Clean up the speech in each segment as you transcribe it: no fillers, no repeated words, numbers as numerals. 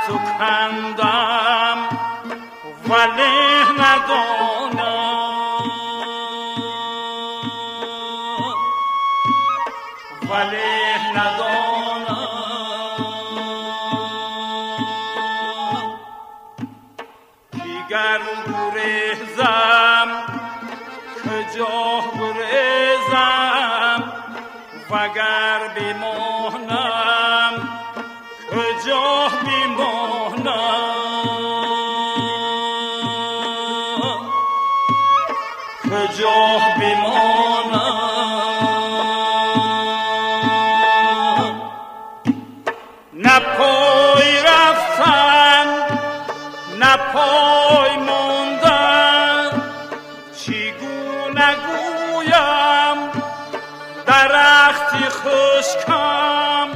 تو کندم ولی ندانم، ولی ندانم. دیگر گریزم کجا گریزم، وگر بمانم کجا بمانم، کجا بمانم. نه پای رفتن نه پای ماندن، چگونه گویم درختی خشکم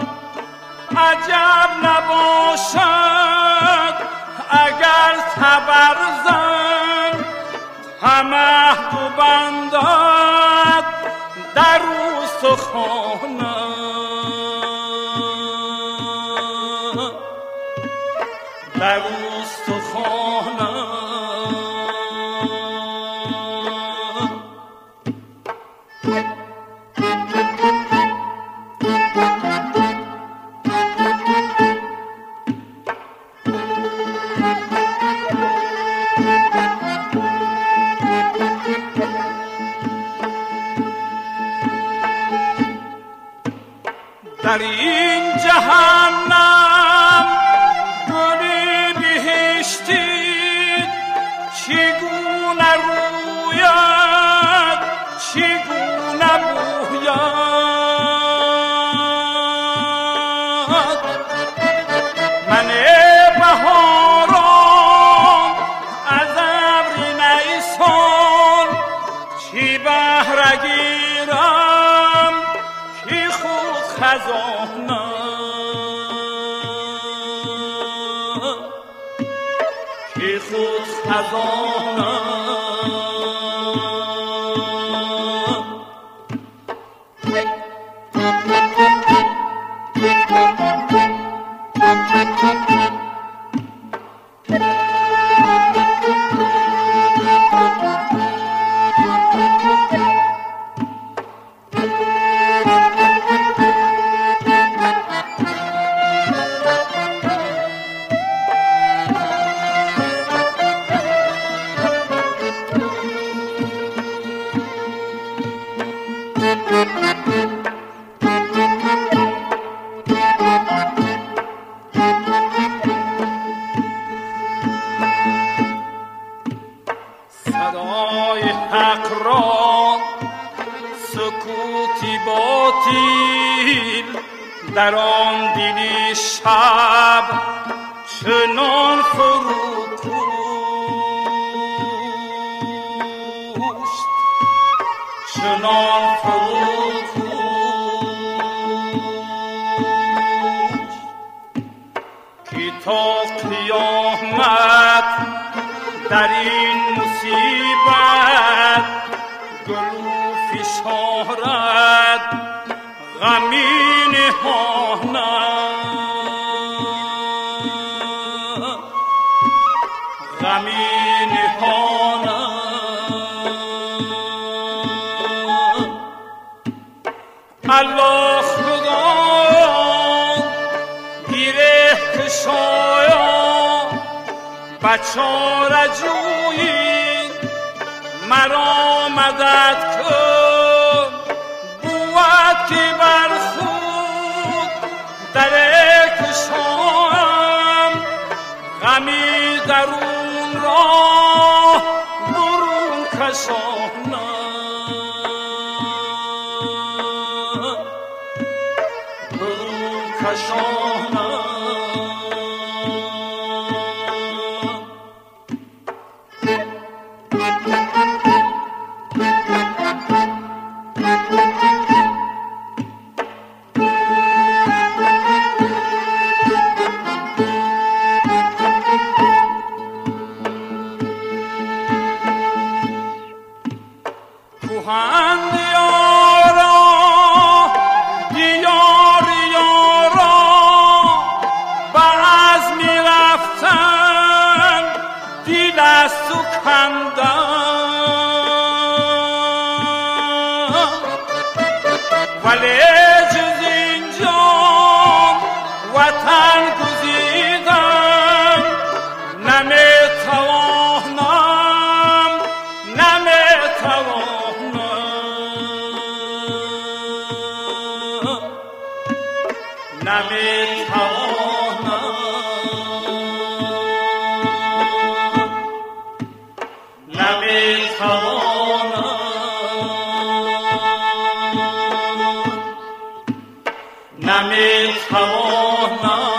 عجب نباشد اگر تبرزن همه تو بندد در استخوانم، در استخوانم. در این جهنم گلی بهشتی چگونه روید چگونه بوید. من بهاران از ابر نیسان چی بهره گیرم کی خود خزانم، کی خود خزانم. صدای حق را سکوتی باطل در آن دلی شب چنان فرو کشت، چنان فرو کشت که تا قیامت در این مصیبت گلو فشارد غمی نهانم، غمی نهانم. الله خدا گیره کشایا بچاره جویی مرا مدد کن، بود که بر خود در کشایم غمی درون را برون کشانم، برون کشانم. دست و کندم، ولی جز اینجا وطن گزیدم، نمیتوانم نمیتوانم